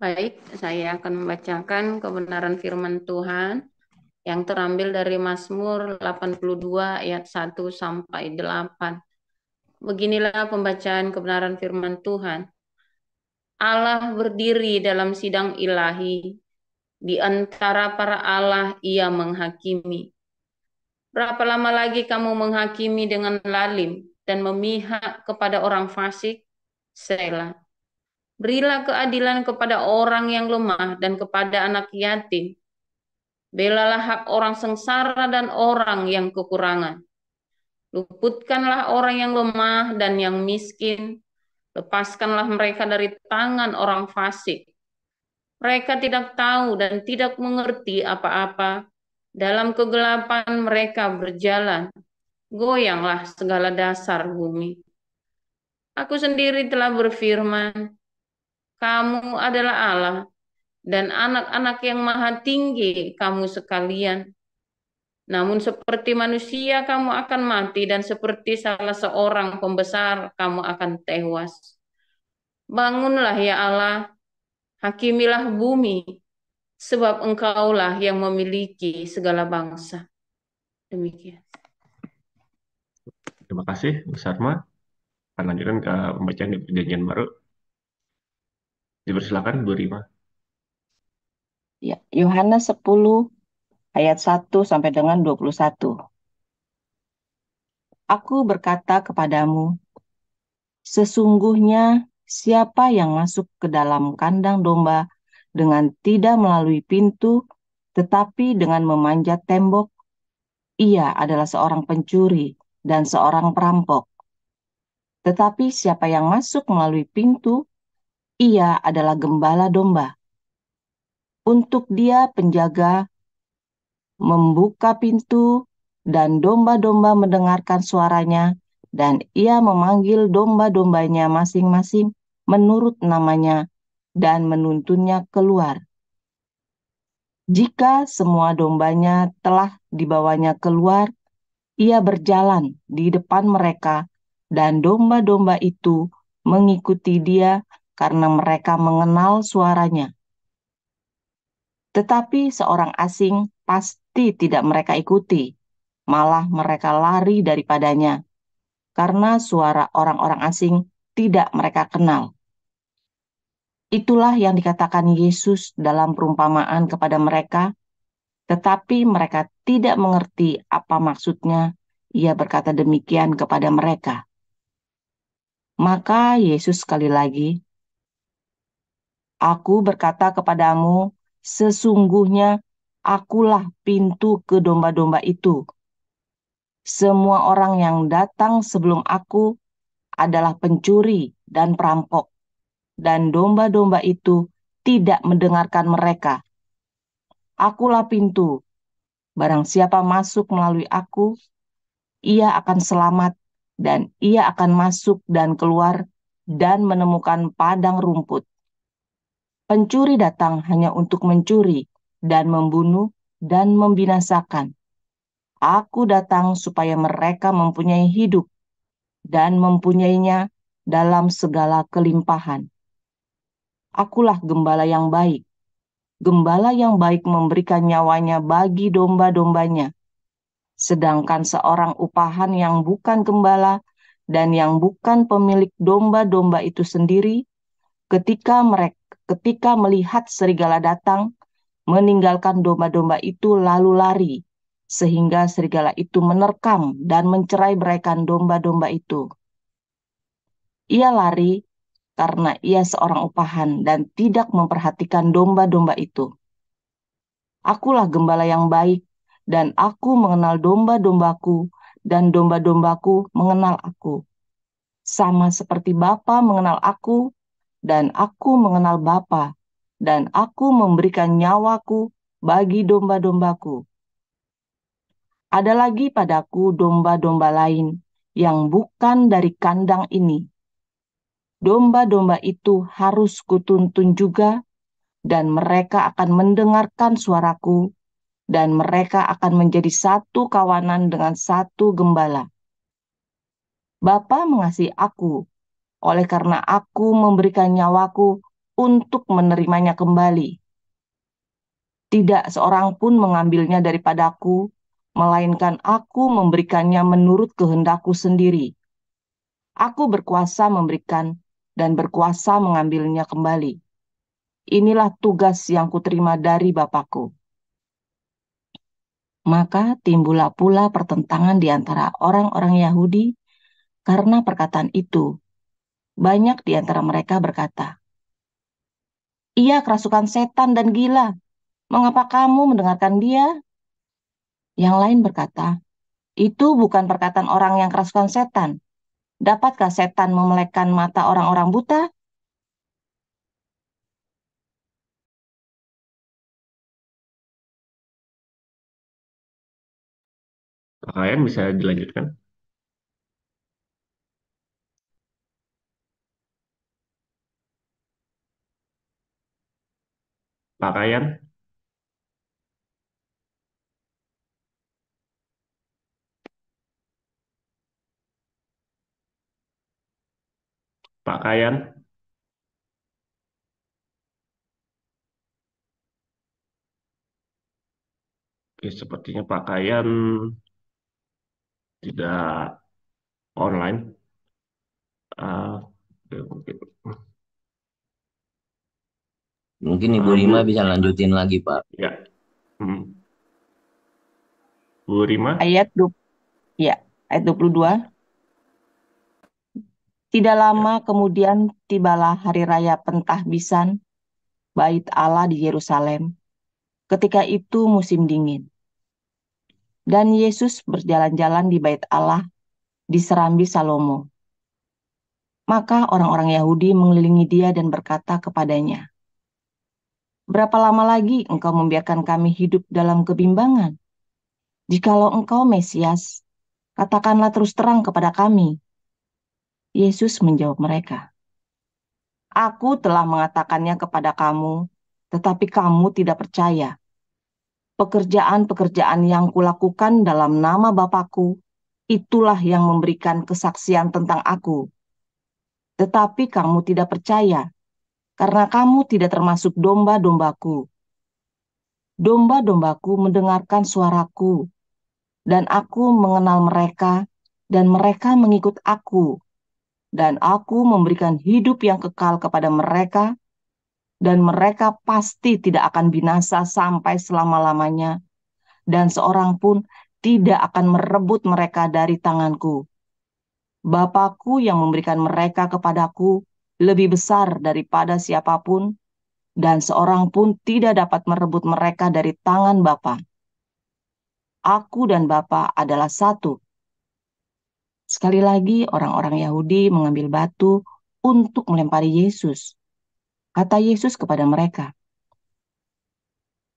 Baik, saya akan membacakan kebenaran firman Tuhan yang terambil dari Mazmur 82 ayat 1 sampai 8. Beginilah pembacaan kebenaran firman Tuhan. Allah berdiri dalam sidang ilahi, di antara para Allah ia menghakimi. Berapa lama lagi kamu menghakimi dengan lalim dan memihak kepada orang fasik? Selah. Berilah keadilan kepada orang yang lemah dan kepada anak yatim. Belalah hak orang sengsara dan orang yang kekurangan. Luputkanlah orang yang lemah dan yang miskin. Lepaskanlah mereka dari tangan orang fasik. Mereka tidak tahu dan tidak mengerti apa-apa. Dalam kegelapan mereka berjalan. Goyanglah segala dasar bumi. Aku sendiri telah berfirman, kamu adalah Allah dan anak-anak yang maha tinggi kamu sekalian. Namun seperti manusia kamu akan mati dan seperti salah seorang pembesar kamu akan tewas. Bangunlah ya Allah, hakimilah bumi, sebab engkaulah yang memiliki segala bangsa. Demikian. Terima kasih, Bu Sarma. Akan lanjutkan ke pembacaan di perjanjian baru. Dipersilakan, Bu Rima. Ya, Yohanes 10 ayat 1 sampai dengan 21. Aku berkata kepadamu, sesungguhnya siapa yang masuk ke dalam kandang domba dengan tidak melalui pintu, tetapi dengan memanjat tembok, ia adalah seorang pencuri dan seorang perampok. Tetapi siapa yang masuk melalui pintu, ia adalah gembala domba. Untuk dia penjaga membuka pintu, dan domba-domba mendengarkan suaranya, dan ia memanggil domba-dombanya masing-masing menurut namanya, dan menuntunnya keluar. Jika semua dombanya telah dibawanya keluar, ia berjalan di depan mereka, dan domba-domba itu mengikuti dia karena mereka mengenal suaranya. Tetapi seorang asing pasti tidak mereka ikuti, malah mereka lari daripadanya, karena suara orang-orang asing tidak mereka kenal. Itulah yang dikatakan Yesus dalam perumpamaan kepada mereka, tetapi mereka tidak mengerti apa maksudnya. Ia berkata demikian kepada mereka. Maka Yesus sekali lagi, aku berkata kepadamu, sesungguhnya akulah pintu ke domba-domba itu. Semua orang yang datang sebelum aku adalah pencuri dan perampok, dan domba-domba itu tidak mendengarkan mereka. Akulah pintu. Barang siapa masuk melalui aku, ia akan selamat, dan ia akan masuk dan keluar dan menemukan padang rumput. Pencuri datang hanya untuk mencuri dan membunuh dan membinasakan. Aku datang supaya mereka mempunyai hidup dan mempunyainya dalam segala kelimpahan. Akulah gembala yang baik. Gembala yang baik memberikan nyawanya bagi domba-dombanya. Sedangkan seorang upahan yang bukan gembala dan yang bukan pemilik domba-domba itu sendiri, ketika melihat serigala datang, meninggalkan domba-domba itu lalu lari, sehingga serigala itu menerkam dan mencerai-beraikan domba-domba itu. Ia lari karena ia seorang upahan dan tidak memperhatikan domba-domba itu. Akulah gembala yang baik, dan aku mengenal domba-dombaku, dan domba-dombaku mengenal aku. Sama seperti Bapa mengenal aku, dan aku mengenal Bapa, dan aku memberikan nyawaku bagi domba-dombaku. Ada lagi padaku domba-domba lain yang bukan dari kandang ini. Domba-domba itu harus kutuntun juga, dan mereka akan mendengarkan suaraku, dan mereka akan menjadi satu kawanan dengan satu gembala. Bapa mengasihi aku, oleh karena aku memberikan nyawaku untuk menerimanya kembali. Tidak seorang pun mengambilnya daripadaku, melainkan aku memberikannya menurut kehendakku sendiri. Aku berkuasa memberikan dan berkuasa mengambilnya kembali. Inilah tugas yang kuterima dari Bapakku. Maka timbullah pula pertentangan di antara orang-orang Yahudi karena perkataan itu. Banyak di antara mereka berkata, "Ia kerasukan setan dan gila. Mengapa kamu mendengarkan dia?" Yang lain berkata, "Itu bukan perkataan orang yang kerasukan setan. Dapatkah setan memelekkan mata orang-orang buta?" Pakaian bisa dilanjutkan. Pakaian, pakaian, oke, sepertinya pakaian tidak online. Ah, oke, mungkin. Mungkin Ibu Rima Bu, bisa lanjutin lagi, Pak. ya, hmm. Bu Rima, Ayat 20, ya, ayat 22. Tidak lama ya, kemudian tibalah hari raya Pentahbisan Bait Allah di Yerusalem. Ketika itu musim dingin. Dan Yesus berjalan-jalan di Bait Allah di serambi Salomo. Maka orang-orang Yahudi mengelilingi dia dan berkata kepadanya, "Berapa lama lagi engkau membiarkan kami hidup dalam kebimbangan? Jikalau engkau Mesias, katakanlah terus terang kepada kami." Yesus menjawab mereka, "Aku telah mengatakannya kepada kamu, tetapi kamu tidak percaya. Pekerjaan-pekerjaan yang kulakukan dalam nama Bapakku, itulah yang memberikan kesaksian tentang aku. Tetapi kamu tidak percaya, karena kamu tidak termasuk domba-dombaku. Domba-dombaku mendengarkan suaraku, dan aku mengenal mereka, dan mereka mengikut aku. Dan aku memberikan hidup yang kekal kepada mereka, dan mereka pasti tidak akan binasa sampai selama-lamanya, dan seorang pun tidak akan merebut mereka dari tanganku. Bapakku yang memberikan mereka kepadaku lebih besar daripada siapapun, dan seorang pun tidak dapat merebut mereka dari tangan Bapa. Aku dan Bapa adalah satu." Sekali lagi orang-orang Yahudi mengambil batu untuk melempari Yesus. Kata Yesus kepada mereka,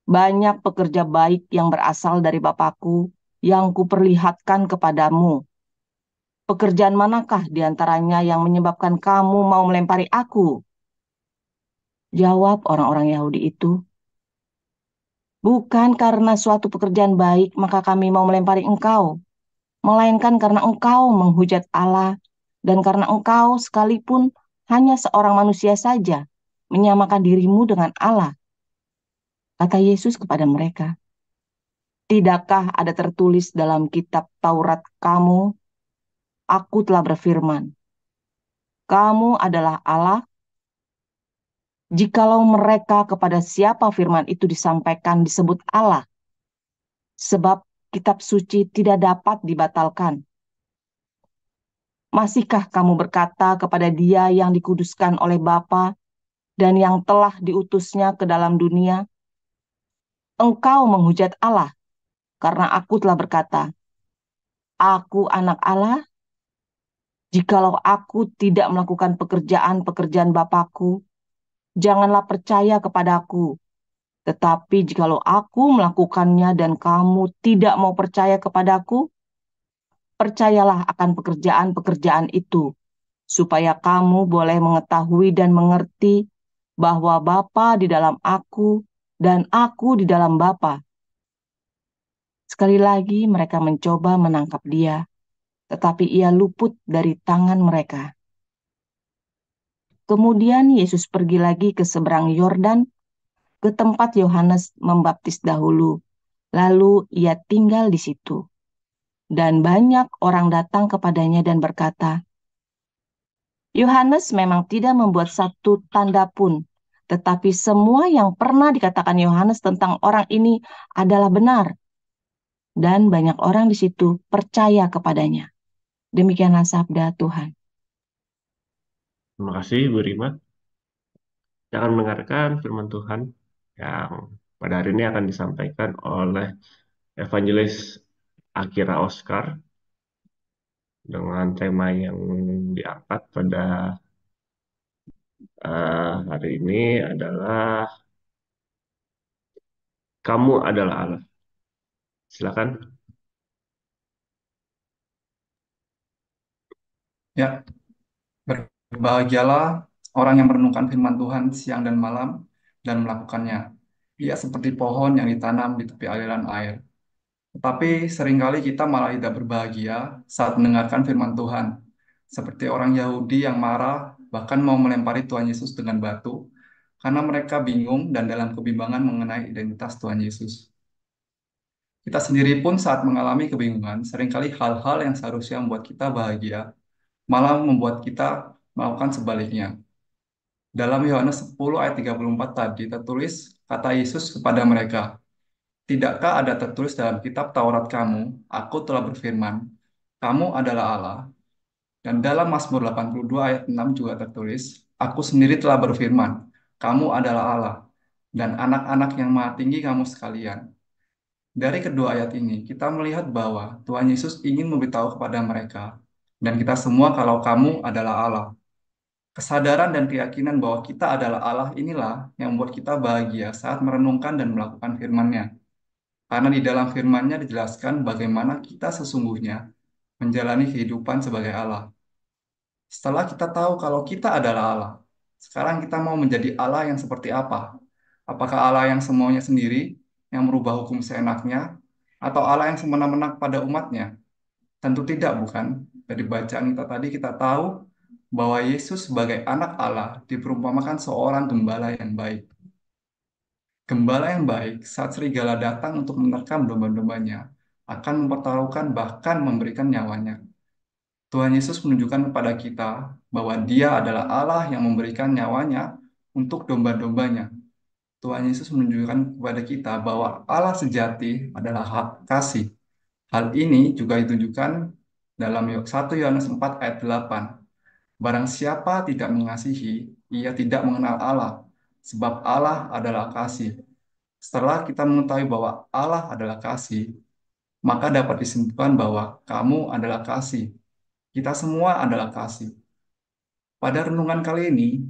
"Banyak pekerja baik yang berasal dari Bapakku yang kuperlihatkan kepadamu. Pekerjaan manakah di antaranya yang menyebabkan kamu mau melempari aku?" Jawab orang-orang Yahudi itu, "Bukan karena suatu pekerjaan baik maka kami mau melempari engkau, melainkan karena engkau menghujat Allah, dan karena engkau sekalipun hanya seorang manusia saja, menyamakan dirimu dengan Allah." Kata Yesus kepada mereka, "Tidakkah ada tertulis dalam kitab Taurat kamu, aku telah berfirman, kamu adalah Allah? Jikalau mereka kepada siapa firman itu disampaikan disebut Allah, sebab kitab suci tidak dapat dibatalkan. Masihkah kamu berkata kepada Dia yang dikuduskan oleh Bapa dan yang telah diutusnya ke dalam dunia, engkau menghujat Allah, karena aku telah berkata, aku anak Allah? Jikalau aku tidak melakukan pekerjaan-pekerjaan Bapakku, janganlah percaya kepadaku. Tetapi jikalau aku melakukannya dan kamu tidak mau percaya kepadaku, percayalah akan pekerjaan-pekerjaan itu, supaya kamu boleh mengetahui dan mengerti bahwa Bapa di dalam aku dan aku di dalam Bapa. Sekali lagi mereka mencoba menangkap dia, tetapi ia luput dari tangan mereka. Kemudian Yesus pergi lagi ke seberang Yordan, ke tempat Yohanes membaptis dahulu. Lalu ia tinggal di situ. Dan banyak orang datang kepadanya dan berkata, Yohanes memang tidak membuat satu tanda pun, tetapi semua yang pernah dikatakan Yohanes tentang orang ini adalah benar. Dan banyak orang di situ percaya kepadanya. Demikianlah sabda Tuhan. Terima kasih, Bu Rima. Kita akan mendengarkan firman Tuhan yang pada hari ini akan disampaikan oleh Evangelis Akira Oscar dengan tema yang diangkat pada hari ini adalah Kamu adalah Allah. Silakan. Ya, berbahagialah orang yang merenungkan firman Tuhan siang dan malam dan melakukannya. Ia seperti pohon yang ditanam di tepi aliran air. Tetapi seringkali kita malah tidak berbahagia saat mendengarkan firman Tuhan. Seperti orang Yahudi yang marah, bahkan mau melempari Tuhan Yesus dengan batu, karena mereka bingung dan dalam kebimbangan mengenai identitas Tuhan Yesus. Kita sendiri pun saat mengalami kebingungan, seringkali hal-hal yang seharusnya membuat kita bahagia, malah membuat kita melakukan sebaliknya. Dalam Yohanes 10 ayat 34 tadi tertulis kata Yesus kepada mereka, "Tidakkah ada tertulis dalam kitab Taurat kamu, aku telah berfirman, kamu adalah Allah." Dan dalam Mazmur 82 ayat 6 juga tertulis, "Aku sendiri telah berfirman, kamu adalah Allah, dan anak-anak yang maha tinggi kamu sekalian." Dari kedua ayat ini, kita melihat bahwa Tuhan Yesus ingin memberitahu kepada mereka, dan kita semua kalau kamu adalah Allah. Kesadaran dan keyakinan bahwa kita adalah Allah inilah yang membuat kita bahagia saat merenungkan dan melakukan firman-Nya. Karena di dalam firman-Nya dijelaskan bagaimana kita sesungguhnya menjalani kehidupan sebagai Allah. Setelah kita tahu kalau kita adalah Allah, sekarang kita mau menjadi Allah yang seperti apa? Apakah Allah yang semuanya sendiri, yang merubah hukum seenaknya, atau Allah yang semena-mena pada umatnya? Tentu tidak, bukan? Dari bacaan kita tadi kita tahu bahwa Yesus sebagai anak Allah diperumpamakan seorang gembala yang baik. Gembala yang baik saat serigala datang untuk menerkam domba-dombanya akan mempertaruhkan bahkan memberikan nyawanya. Tuhan Yesus menunjukkan kepada kita bahwa Dia adalah Allah yang memberikan nyawanya untuk domba-dombanya. Tuhan Yesus menunjukkan kepada kita bahwa Allah sejati adalah kasih. Hal ini juga ditunjukkan dalam 1 Yohanes 4 ayat 8. Barang siapa tidak mengasihi, ia tidak mengenal Allah, sebab Allah adalah kasih. Setelah kita mengetahui bahwa Allah adalah kasih, maka dapat disimpulkan bahwa kamu adalah kasih. Kita semua adalah kasih. Pada renungan kali ini,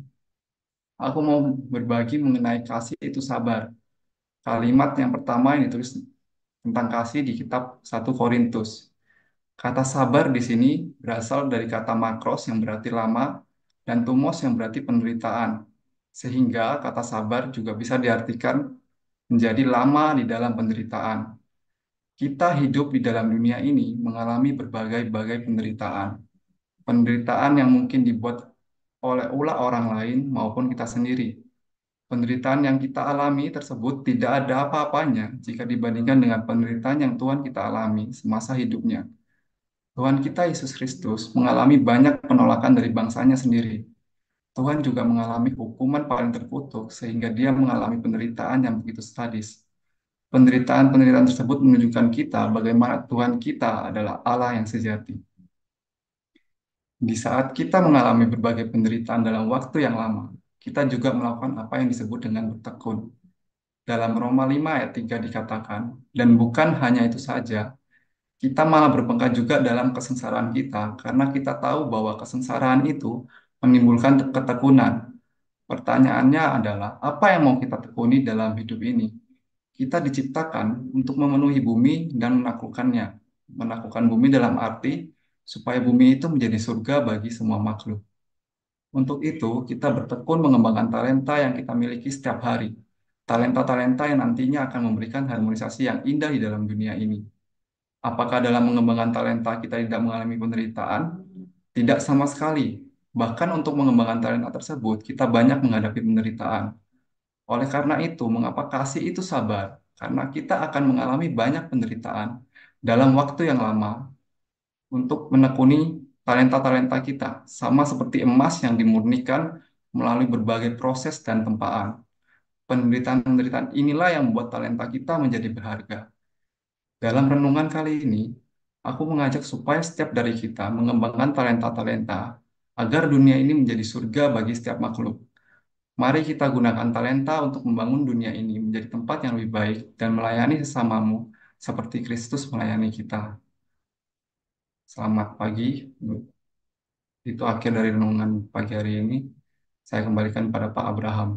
aku mau berbagi mengenai kasih itu sabar. Kalimat yang pertama yang ditulis tentang kasih di kitab 1 Korintus. Kata sabar di sini berasal dari kata makros yang berarti lama dan tumos yang berarti penderitaan. Sehingga kata sabar juga bisa diartikan menjadi lama di dalam penderitaan. Kita hidup di dalam dunia ini mengalami berbagai-bagai penderitaan. Penderitaan yang mungkin dibuat oleh ulah orang lain maupun kita sendiri. Penderitaan yang kita alami tersebut tidak ada apa-apanya jika dibandingkan dengan penderitaan yang Tuhan kita alami semasa hidupnya. Tuhan kita Yesus Kristus mengalami banyak penolakan dari bangsanya sendiri. Tuhan juga mengalami hukuman paling terkutuk sehingga dia mengalami penderitaan yang begitu sadis. Penderitaan-penderitaan tersebut menunjukkan kita bagaimana Tuhan kita adalah Allah yang sejati. Di saat kita mengalami berbagai penderitaan dalam waktu yang lama, kita juga melakukan apa yang disebut dengan bertekun. Dalam Roma 5 ayat 3 dikatakan, dan bukan hanya itu saja, kita malah berpengkar juga dalam kesengsaraan kita, karena kita tahu bahwa kesengsaraan itu menimbulkan ketekunan. Pertanyaannya adalah, apa yang mau kita tekuni dalam hidup ini? Kita diciptakan untuk memenuhi bumi dan menaklukkannya. Menaklukkan bumi dalam arti supaya bumi itu menjadi surga bagi semua makhluk. Untuk itu, kita bertekun mengembangkan talenta yang kita miliki setiap hari. Talenta-talenta yang nantinya akan memberikan harmonisasi yang indah di dalam dunia ini. Apakah dalam mengembangkan talenta kita tidak mengalami penderitaan? Tidak sama sekali. Bahkan untuk mengembangkan talenta tersebut, kita banyak menghadapi penderitaan. Oleh karena itu, mengapa kasih itu sabar? Karena kita akan mengalami banyak penderitaan dalam waktu yang lama untuk menekuni talenta-talenta kita, sama seperti emas yang dimurnikan melalui berbagai proses dan tempaan. Penderitaan-penderitaan inilah yang membuat talenta kita menjadi berharga. Dalam renungan kali ini, aku mengajak supaya setiap dari kita mengembangkan talenta-talenta agar dunia ini menjadi surga bagi setiap makhluk. Mari kita gunakan talenta untuk membangun dunia ini menjadi tempat yang lebih baik dan melayani sesamamu seperti Kristus melayani kita. Selamat pagi. Itu akhir dari renungan pagi hari ini. Saya kembalikan pada Pak Abraham.